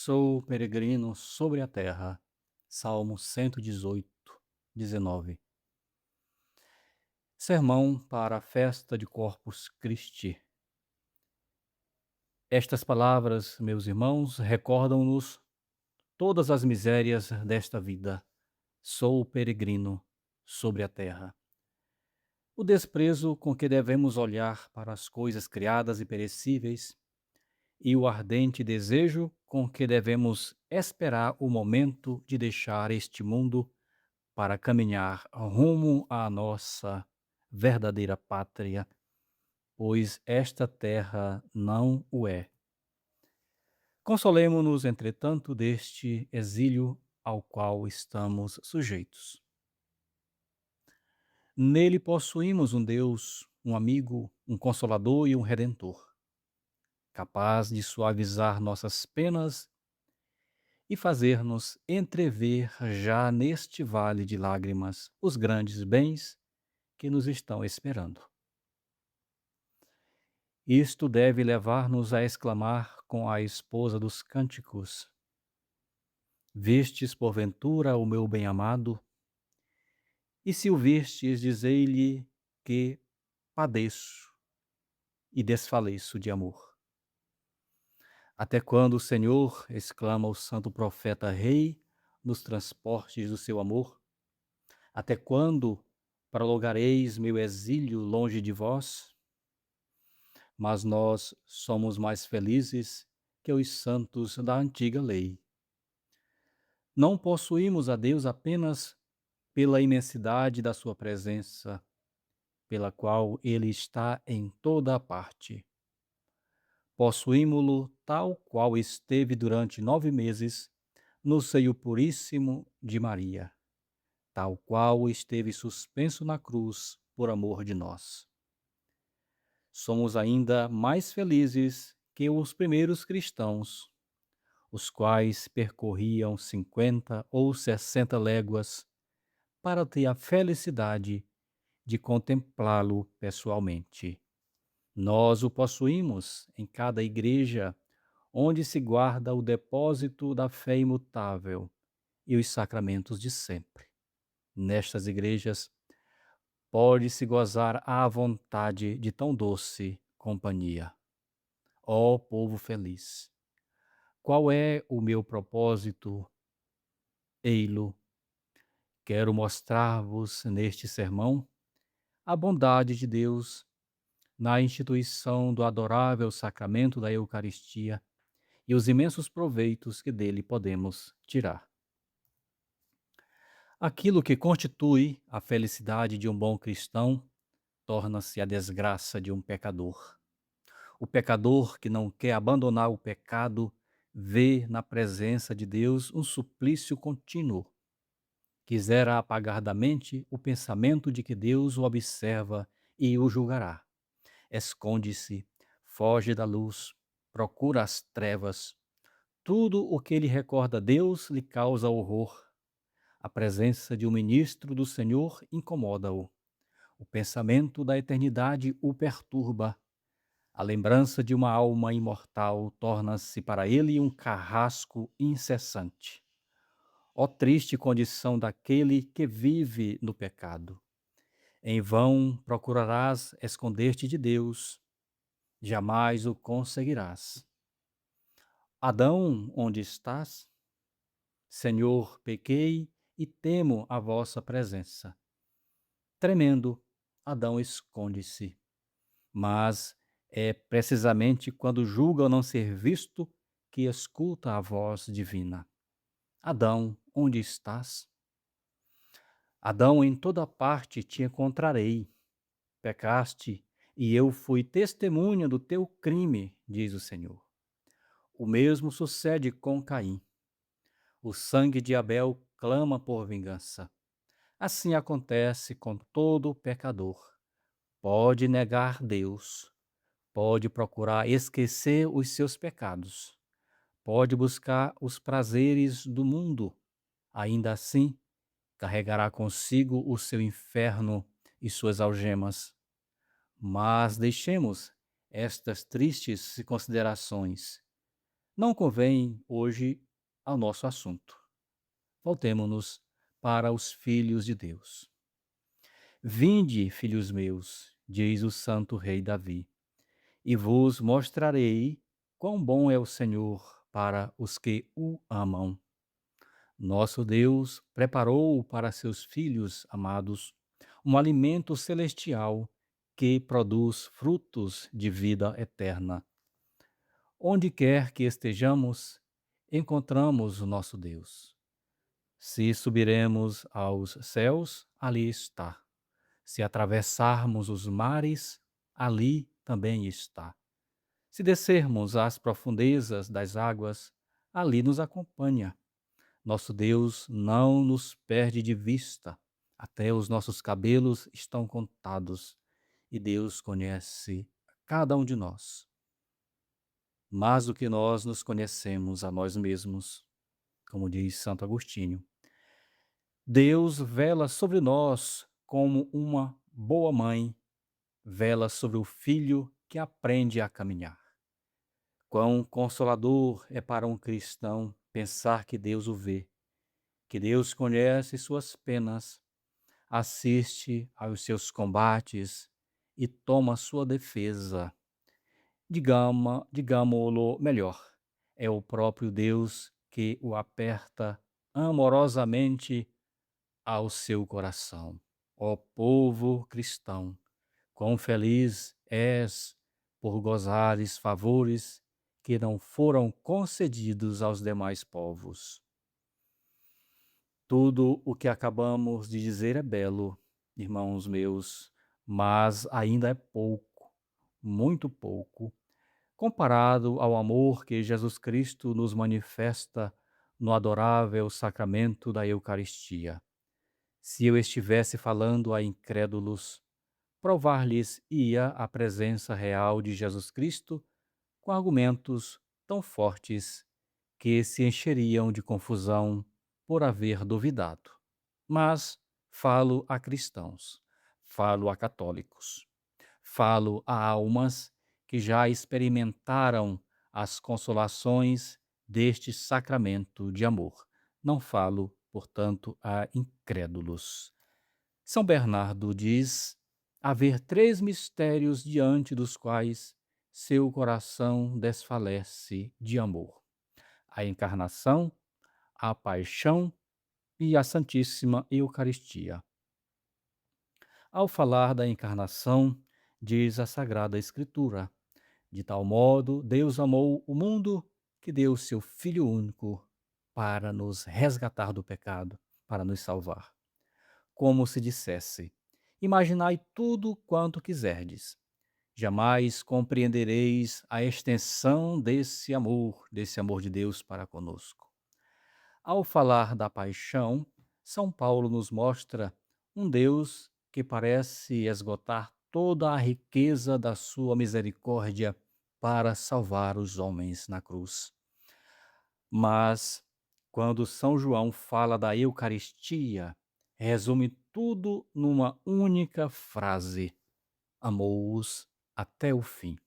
Sou peregrino sobre a terra. Salmo 118, 19. Sermão para a festa de Corpus Christi. Estas palavras, meus irmãos, recordam-nos todas as misérias desta vida. Sou peregrino sobre a terra. O desprezo com que devemos olhar para as coisas criadas e perecíveis e o ardente desejo com que devemos esperar o momento de deixar este mundo para caminhar rumo à nossa verdadeira pátria, pois esta terra não o é. Consolemo-nos, entretanto, deste exílio ao qual estamos sujeitos. Nele possuímos um Deus, um amigo, um consolador e um redentor, capaz de suavizar nossas penas e fazer-nos entrever já neste vale de lágrimas os grandes bens que nos estão esperando. Isto deve levar-nos a exclamar com a esposa dos cânticos: Vistes porventura o meu bem-amado? E se o vistes, dizei-lhe que padeço e desfaleço de amor. Até quando, Senhor, exclama o santo profeta rei, nos transportes do seu amor? Até quando prolongareis meu exílio longe de vós? Mas nós somos mais felizes que os santos da antiga lei. Não possuímos a Deus apenas pela imensidade da sua presença, pela qual ele está em toda a parte. Possuímo-lo tal qual esteve durante 9 meses no seio puríssimo de Maria, tal qual esteve suspenso na cruz por amor de nós. Somos ainda mais felizes que os primeiros cristãos, os quais percorriam 50 ou 60 léguas para ter a felicidade de contemplá-lo pessoalmente. Nós o possuímos em cada igreja onde se guarda o depósito da fé imutável e os sacramentos de sempre. Nestas igrejas, pode-se gozar à vontade de tão doce companhia. Ó povo feliz! Qual é o meu propósito? Ei-lo. Quero mostrar-vos neste sermão a bondade de Deus na instituição do adorável sacramento da Eucaristia e os imensos proveitos que dele podemos tirar. Aquilo que constitui a felicidade de um bom cristão torna-se a desgraça de um pecador. O pecador que não quer abandonar o pecado vê na presença de Deus um suplício contínuo. Quisera apagar da mente o pensamento de que Deus o observa e o julgará. Esconde-se, foge da luz, procura as trevas. Tudo o que lhe recorda Deus lhe causa horror. A presença de um ministro do Senhor incomoda-o. O pensamento da eternidade o perturba. A lembrança de uma alma imortal torna-se para ele um carrasco incessante. Ó triste condição daquele que vive no pecado! Em vão procurarás esconder-te de Deus, jamais o conseguirás. Adão, onde estás? Senhor, pequei e temo a vossa presença. Tremendo, Adão esconde-se. Mas é precisamente quando julga não ser visto que escuta a voz divina. Adão, onde estás? Adão, em toda parte te encontrarei. Pecaste, e eu fui testemunha do teu crime, diz o Senhor. O mesmo sucede com Caim. O sangue de Abel clama por vingança. Assim acontece com todo pecador. Pode negar Deus, pode procurar esquecer os seus pecados, pode buscar os prazeres do mundo. Ainda assim, carregará consigo o seu inferno e suas algemas. Mas deixemos estas tristes considerações. não convém hoje ao nosso assunto. Voltemo-nos para os filhos de Deus. Vinde, filhos meus, diz o santo rei Davi, e vos mostrarei quão bom é o Senhor para os que o amam. Nosso Deus preparou para seus filhos amados um alimento celestial que produz frutos de vida eterna. Onde quer que estejamos, encontramos o nosso Deus. Se subiremos aos céus, ali está. Se atravessarmos os mares, ali também está. Se descermos às profundezas das águas, ali nos acompanha. Nosso Deus não nos perde de vista. Até os nossos cabelos estão contados e Deus conhece cada um de nós. Mais do que nós nos conhecemos a nós mesmos, como diz Santo Agostinho. Deus vela sobre nós como uma boa mãe vela sobre o filho que aprende a caminhar. Quão consolador é para um cristão pensar que Deus o vê, que Deus conhece suas penas, assiste aos seus combates e toma sua defesa. Digamo-lo melhor, é o próprio Deus que o aperta amorosamente ao seu coração. Ó povo cristão, quão feliz és por gozares favores que não foram concedidos aos demais povos. Tudo o que acabamos de dizer é belo, irmãos meus, mas ainda é pouco, muito pouco, comparado ao amor que Jesus Cristo nos manifesta no adorável sacramento da Eucaristia. Se eu estivesse falando a incrédulos, provar-lhes-ia a presença real de Jesus Cristo com argumentos tão fortes que se encheriam de confusão por haver duvidado. Mas falo a cristãos, falo a católicos, falo a almas que já experimentaram as consolações deste sacramento de amor. Não falo, portanto, a incrédulos. São Bernardo diz haver três mistérios diante dos quais seu coração desfalece de amor: a encarnação, a paixão e a Santíssima Eucaristia. Ao falar da encarnação, diz a Sagrada Escritura: de tal modo Deus amou o mundo que deu seu Filho único para nos resgatar do pecado, para nos salvar. Como se dissesse: imaginai tudo quanto quiserdes. Jamais compreendereis a extensão desse amor de Deus para conosco. Ao falar da paixão, São Paulo nos mostra um Deus que parece esgotar toda a riqueza da sua misericórdia para salvar os homens na cruz. Mas, quando São João fala da Eucaristia, resume tudo numa única frase: amou-os até o fim.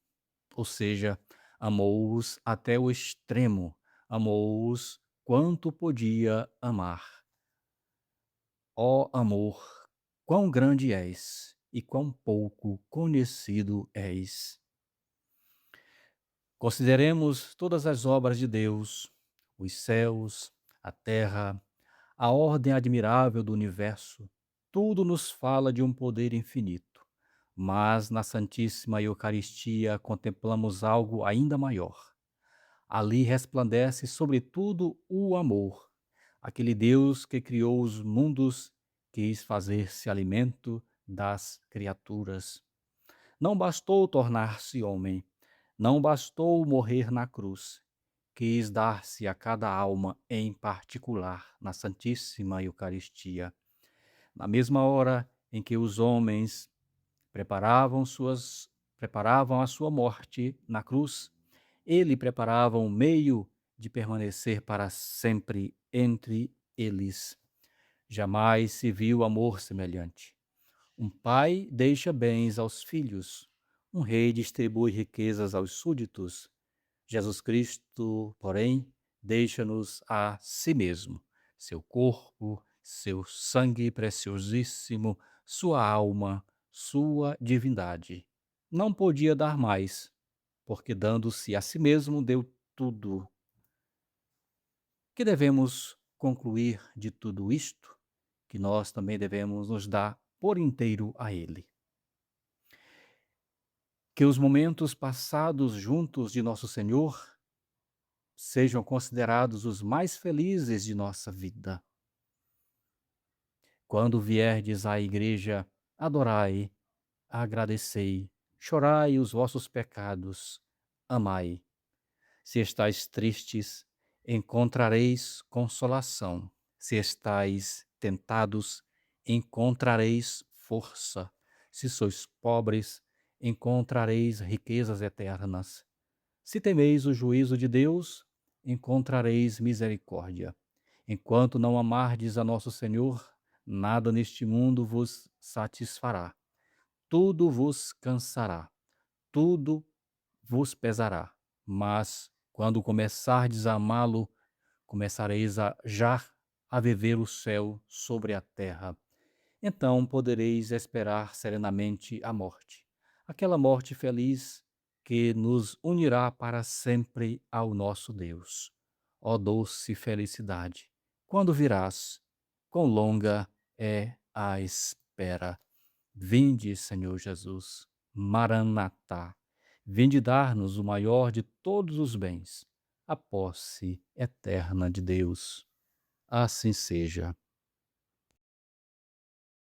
Ou seja, amou-os até o extremo, amou-os quanto podia amar. Ó amor, quão grande és e quão pouco conhecido és. Consideremos todas as obras de Deus, os céus, a terra, a ordem admirável do universo. Tudo nos fala de um poder infinito, mas na Santíssima Eucaristia contemplamos algo ainda maior. Ali resplandece sobretudo o amor. Aquele Deus que criou os mundos quis fazer-se alimento das criaturas. Não bastou tornar-se homem, não bastou morrer na cruz, quis dar-se a cada alma em particular na Santíssima Eucaristia. Na mesma hora em que os homens preparavam a sua morte na cruz, ele preparava um meio de permanecer para sempre entre eles. Jamais se viu amor semelhante. Um pai deixa bens aos filhos, um rei distribui riquezas aos súditos. Jesus Cristo, porém, deixa-nos a si mesmo, seu corpo, seu sangue preciosíssimo, sua alma, sua divindade. Não podia dar mais, porque dando-se a si mesmo deu tudo. Que devemos concluir de tudo isto? Que nós também devemos nos dar por inteiro a Ele. Que os momentos passados juntos de nosso Senhor sejam considerados os mais felizes de nossa vida. Quando vierdes à igreja, adorai, agradecei, chorai os vossos pecados, amai. Se estáis tristes, encontrareis consolação. Se estáis tentados, encontrareis força. Se sois pobres, encontrareis riquezas eternas. Se temeis o juízo de Deus, encontrareis misericórdia. Enquanto não amardes a nosso Senhor, nada neste mundo vos satisfará. Tudo vos cansará, tudo vos pesará. Mas, quando começardes a amá-lo, começareis já a viver o céu sobre a terra. Então podereis esperar serenamente a morte, aquela morte feliz que nos unirá para sempre ao nosso Deus. Ó doce felicidade, quando virás, quão longa é a espera. Vinde, Senhor Jesus, Maranatá, vinde dar-nos o maior de todos os bens, a posse eterna de Deus. Assim seja.